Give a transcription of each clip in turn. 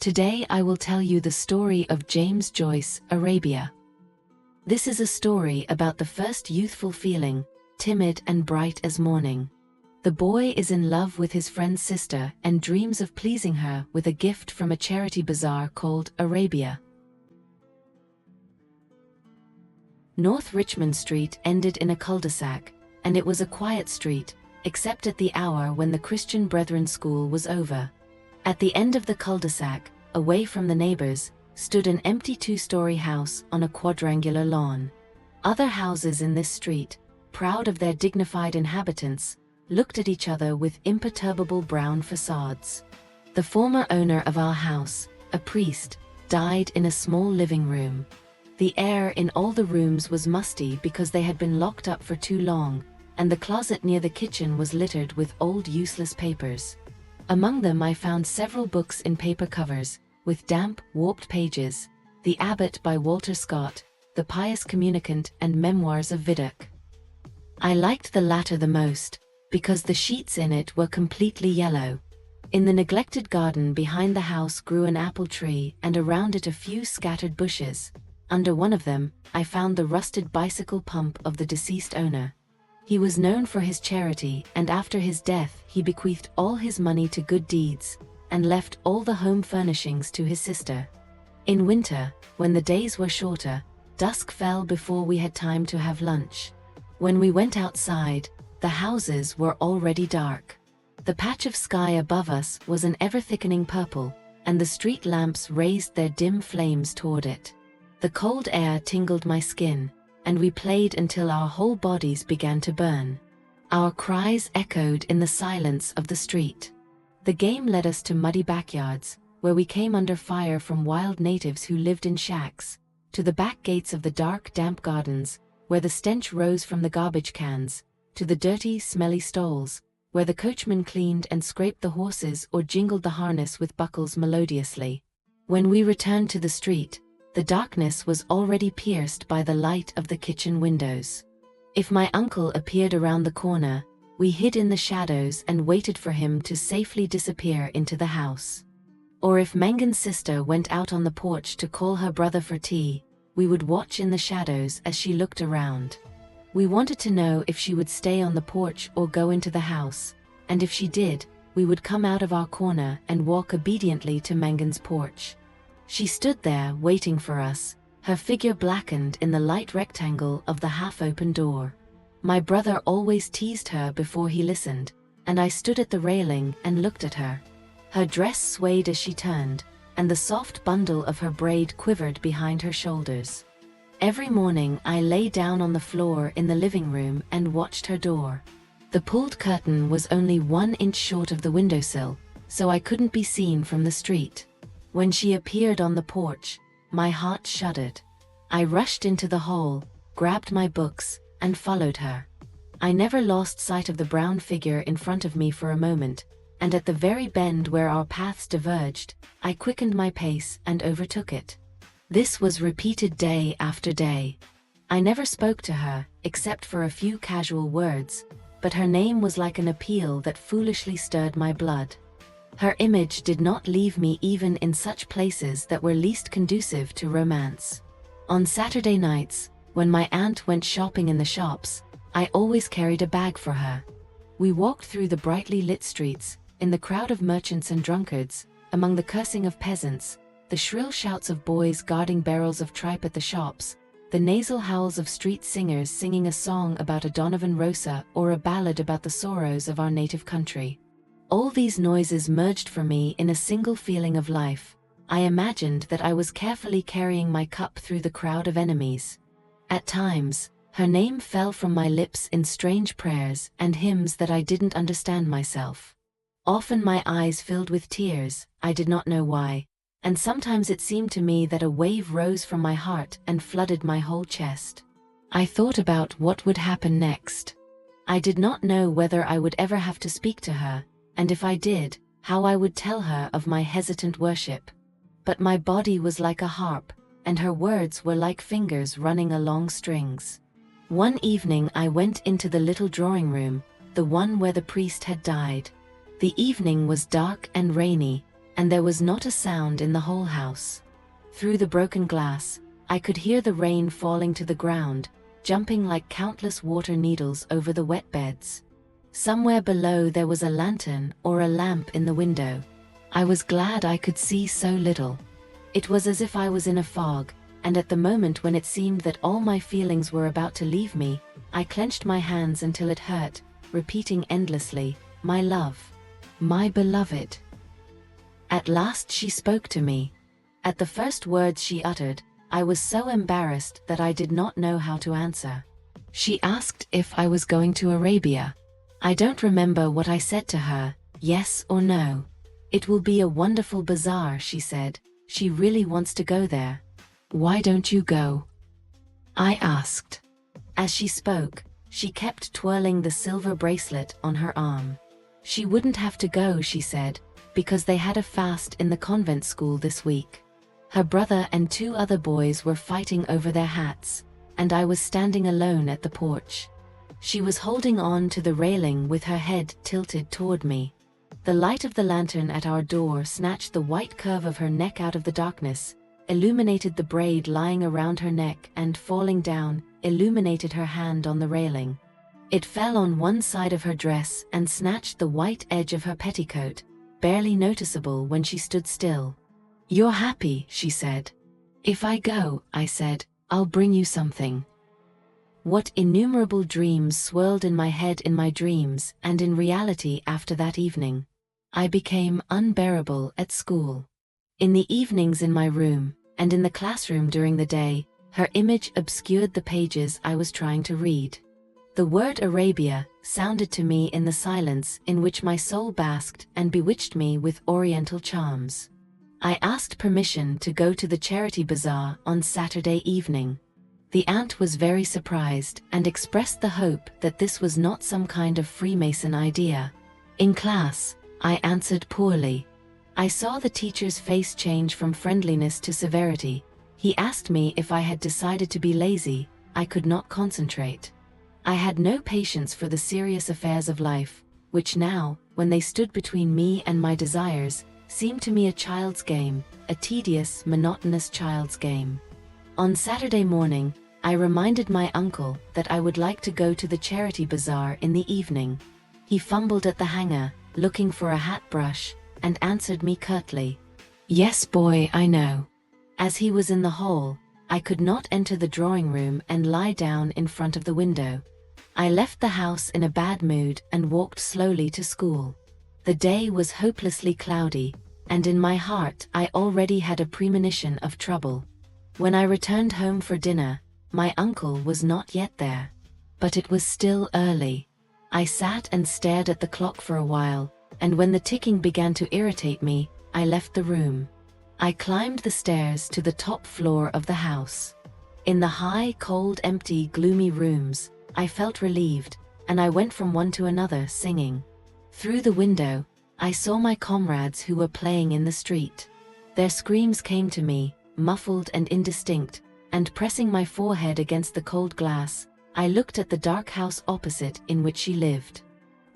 Today I will tell you the story of James Joyce, Arabia. This is a story about the first youthful feeling, timid and bright as morning. The boy is in love with his friend's sister and dreams of pleasing her with a gift from a charity bazaar called Arabia. North Richmond Street ended in a cul-de-sac, and it was a quiet street, except at the hour when the Christian Brethren school was over. At the end of the cul-de-sac, away from the neighbors, stood an empty two-story house on a quadrangular lawn. Other houses in this street, proud of their dignified inhabitants, looked at each other with imperturbable brown facades. The former owner of our house, a priest, died in a small living room. The air in all the rooms was musty because they had been locked up for too long, and the closet near the kitchen was littered with old useless papers. Among them I found several books in paper covers, with damp, warped pages, The Abbot by Walter Scott, The Pious Communicant and Memoirs of Vidocq. I liked the latter the most, because the sheets in it were completely yellow. In the neglected garden behind the house grew an apple tree and around it a few scattered bushes. Under one of them, I found the rusted bicycle pump of the deceased owner. He was known for his charity, and after his death he bequeathed all his money to good deeds, and left all the home furnishings to his sister. In winter, when the days were shorter, dusk fell before we had time to have lunch. When we went outside, the houses were already dark. The patch of sky above us was an ever-thickening purple, and the street lamps raised their dim flames toward it. The cold air tingled my skin, and we played until our whole bodies began to burn. Our cries echoed in the silence of the street. The game led us to muddy backyards, where we came under fire from wild natives who lived in shacks, to the back gates of the dark, damp gardens, where the stench rose from the garbage cans, to the dirty, smelly stalls, where the coachman cleaned and scraped the horses or jingled the harness with buckles melodiously. When we returned to the street, the darkness was already pierced by the light of the kitchen windows. If my uncle appeared around the corner, we hid in the shadows and waited for him to safely disappear into the house. Or if Mengen's sister went out on the porch to call her brother for tea, we would watch in the shadows as she looked around. We wanted to know if she would stay on the porch or go into the house, and if she did, we would come out of our corner and walk obediently to Mengen's porch. She stood there waiting for us, her figure blackened in the light rectangle of the half-open door. My brother always teased her before he listened, and I stood at the railing and looked at her. Her dress swayed as she turned, and the soft bundle of her braid quivered behind her shoulders. Every morning I lay down on the floor in the living room and watched her door. The pulled curtain was only 1 inch short of the windowsill, so I couldn't be seen from the street. When she appeared on the porch, my heart shuddered. I rushed into the hall, grabbed my books, and followed her. I never lost sight of the brown figure in front of me for a moment, and at the very bend where our paths diverged, I quickened my pace and overtook it. This was repeated day after day. I never spoke to her, except for a few casual words, but her name was like an appeal that foolishly stirred my blood. Her image did not leave me even in such places that were least conducive to romance. On Saturday nights, when my aunt went shopping in the shops, I always carried a bag for her. We walked through the brightly lit streets, in the crowd of merchants and drunkards, among the cursing of peasants, the shrill shouts of boys guarding barrels of tripe at the shops, the nasal howls of street singers singing a song about a Donovan Rosa or a ballad about the sorrows of our native country. All these noises merged for me in a single feeling of life. I imagined that I was carefully carrying my cup through the crowd of enemies. At times, her name fell from my lips in strange prayers and hymns that I didn't understand myself. Often my eyes filled with tears, I did not know why, and sometimes it seemed to me that a wave rose from my heart and flooded my whole chest. I thought about what would happen next. I did not know whether I would ever have to speak to her, and if I did, how I would tell her of my hesitant worship. But my body was like a harp, and her words were like fingers running along strings. One evening I went into the little drawing room, the one where the priest had died. The evening was dark and rainy, and there was not a sound in the whole house. Through the broken glass, I could hear the rain falling to the ground, jumping like countless water needles over the wet beds. Somewhere below there was a lantern or a lamp in the window. I was glad I could see so little. It was as if I was in a fog, and at the moment when it seemed that all my feelings were about to leave me, I clenched my hands until it hurt, repeating endlessly, "My love. My beloved." At last she spoke to me. At the first words she uttered, I was so embarrassed that I did not know how to answer. She asked if I was going to Arabia. I don't remember what I said to her, yes or no. "It will be a wonderful bazaar," she said. She really wants to go there. "Why don't you go?" I asked. As she spoke, she kept twirling the silver bracelet on her arm. She wouldn't have to go, she said, because they had a fast in the convent school this week. Her brother and 2 other boys were fighting over their hats, and I was standing alone at the porch. She was holding on to the railing with her head tilted toward me. The light of the lantern at our door snatched the white curve of her neck out of the darkness, illuminated the braid lying around her neck, and falling down, illuminated her hand on the railing. It fell on one side of her dress and snatched the white edge of her petticoat, barely noticeable when she stood still. "You're happy," she said. "If I go," I said, "I'll bring you something." What innumerable dreams swirled in my head in my dreams and in reality after that evening. I became unbearable at school. In the evenings in my room, and in the classroom during the day, her image obscured the pages I was trying to read. The word Arabia sounded to me in the silence in which my soul basked and bewitched me with oriental charms. I asked permission to go to the charity bazaar on Saturday evening. The aunt was very surprised and expressed the hope that this was not some kind of Freemason idea. In class, I answered poorly. I saw the teacher's face change from friendliness to severity. He asked me if I had decided to be lazy. I could not concentrate. I had no patience for the serious affairs of life, which now, when they stood between me and my desires, seemed to me a child's game, a tedious, monotonous child's game. On Saturday morning, I reminded my uncle that I would like to go to the charity bazaar in the evening. He fumbled at the hanger, looking for a hat brush, and answered me curtly, "Yes, boy, I know." As he was in the hall, I could not enter the drawing room and lie down in front of the window. I left the house in a bad mood and walked slowly to school. The day was hopelessly cloudy, and in my heart I already had a premonition of trouble. When I returned home for dinner, my uncle was not yet there. But it was still early. I sat and stared at the clock for a while, and when the ticking began to irritate me, I left the room. I climbed the stairs to the top floor of the house. In the high, cold, empty, gloomy rooms, I felt relieved, and I went from one to another singing. Through the window, I saw my comrades who were playing in the street. Their screams came to me, muffled and indistinct, and pressing my forehead against the cold glass, I looked at the dark house opposite in which she lived.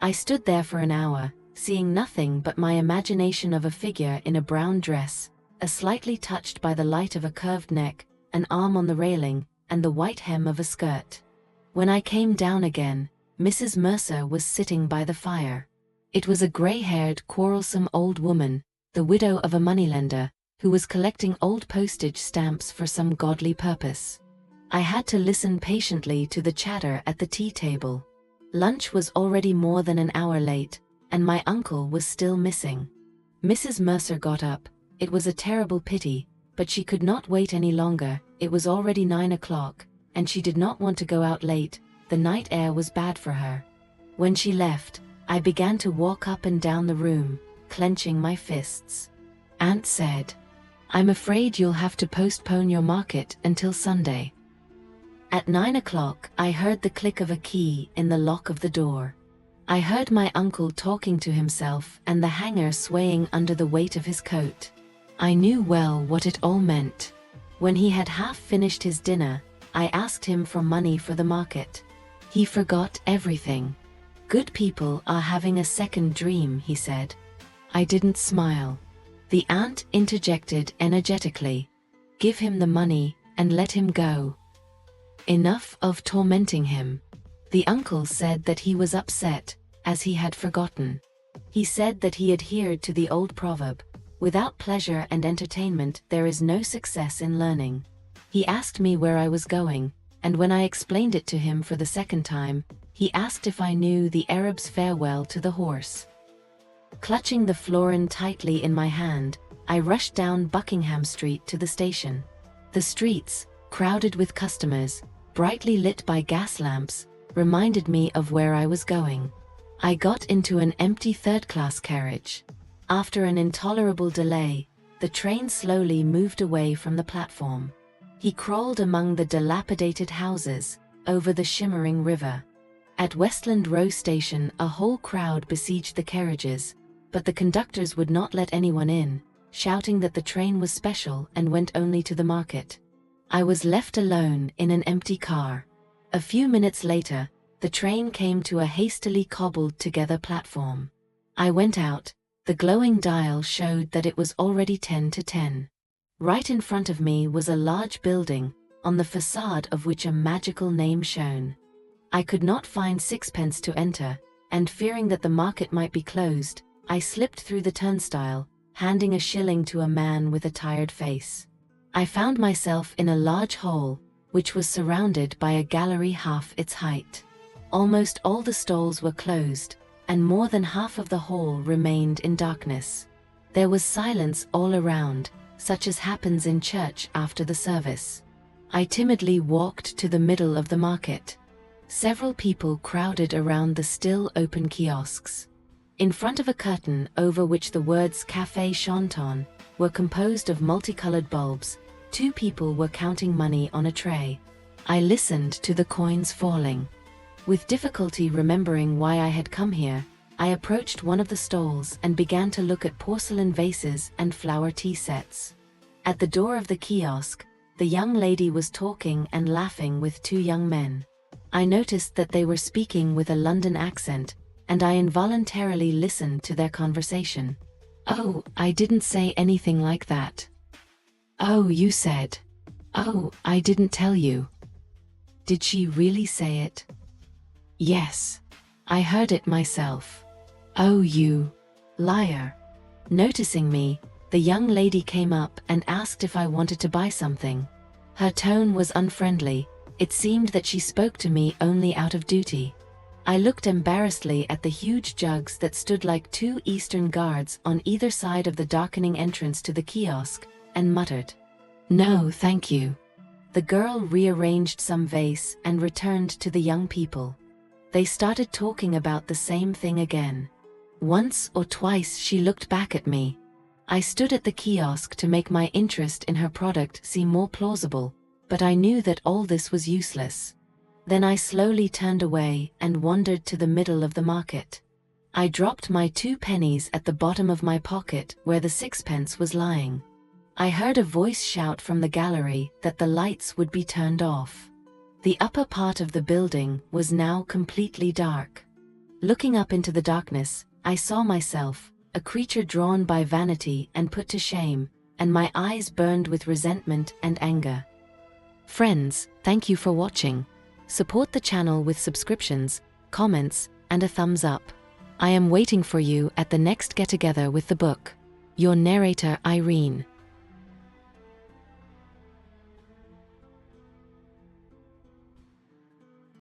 I stood there for an hour, seeing nothing but my imagination of a figure in a brown dress, a slightly touched by the light of a curved neck, an arm on the railing, and the white hem of a skirt. When I came down again, Mrs. Mercer was sitting by the fire. It was a gray-haired, quarrelsome old woman, the widow of a moneylender, who was collecting old postage stamps for some godly purpose. I had to listen patiently to the chatter at the tea table. Lunch was already more than an hour late, and my uncle was still missing. Mrs. Mercer got up. It was a terrible pity, but she could not wait any longer. It was already 9 o'clock, and she did not want to go out late. The night air was bad for her. When she left, I began to walk up and down the room, clenching my fists. Aunt said, "I'm afraid you'll have to postpone your market until Sunday." At 9 o'clock, I heard the click of a key in the lock of the door. I heard my uncle talking to himself and the hanger swaying under the weight of his coat. I knew well what it all meant. When he had half finished his dinner, I asked him for money for the market. He forgot everything. "Good people are having a second dream," he said. I didn't smile. The aunt interjected energetically. "Give him the money and let him go. Enough of tormenting him." The uncle said that he was upset, as he had forgotten. He said that he adhered to the old proverb, "Without pleasure and entertainment there is no success in learning." He asked me where I was going, and when I explained it to him for the second time, he asked if I knew the Arab's farewell to the horse. Clutching the florin tightly in my hand, I rushed down Buckingham Street to the station. The streets, crowded with customers, brightly lit by gas lamps, reminded me of where I was going. I got into an empty third-class carriage. After an intolerable delay, the train slowly moved away from the platform. He crawled among the dilapidated houses, over the shimmering river. At Westland Row Station, a whole crowd besieged the carriages, but the conductors would not let anyone in, shouting that the train was special and went only to the market. I was left alone in an empty car. A few minutes later, the train came to a hastily cobbled-together platform. I went out. The glowing dial showed that it was already 10 to 10. Right in front of me was a large building, on the facade of which a magical name shone. I could not find sixpence to enter, and fearing that the market might be closed, I slipped through the turnstile, handing a shilling to a man with a tired face. I found myself in a large hall, which was surrounded by a gallery half its height. Almost all the stalls were closed, and more than half of the hall remained in darkness. There was silence all around, such as happens in church after the service. I timidly walked to the middle of the market. Several people crowded around the still open kiosks. In front of a curtain over which the words Café Chanton were composed of multicolored bulbs, 2 people were counting money on a tray. I listened to the coins falling. With difficulty remembering why I had come here, I approached one of the stalls and began to look at porcelain vases and flower tea sets. At the door of the kiosk, the young lady was talking and laughing with 2 young men. I noticed that they were speaking with a London accent, and I involuntarily listened to their conversation. "Oh, I didn't say anything like that." "Oh, you said." "Oh, I didn't tell you." "Did she really say it?" "Yes. I heard it myself." "Oh, you liar." Noticing me, the young lady came up and asked if I wanted to buy something. Her tone was unfriendly. It seemed that she spoke to me only out of duty. I looked embarrassedly at the huge jugs that stood like 2 Eastern guards on either side of the darkening entrance to the kiosk, and muttered, "No, thank you." The girl rearranged some vase and returned to the young people. They started talking about the same thing again. Once or twice she looked back at me. I stood at the kiosk to make my interest in her product seem more plausible, but I knew that all this was useless. Then I slowly turned away and wandered to the middle of the market. I dropped my 2 pennies at the bottom of my pocket where the sixpence was lying. I heard a voice shout from the gallery that the lights would be turned off. The upper part of the building was now completely dark. Looking up into the darkness, I saw myself, a creature drawn by vanity and put to shame, and my eyes burned with resentment and anger. Friends, thank you for watching. Support the channel with subscriptions, comments, and a thumbs up. I am waiting for you at the next get-together with the book. Your narrator, Irene.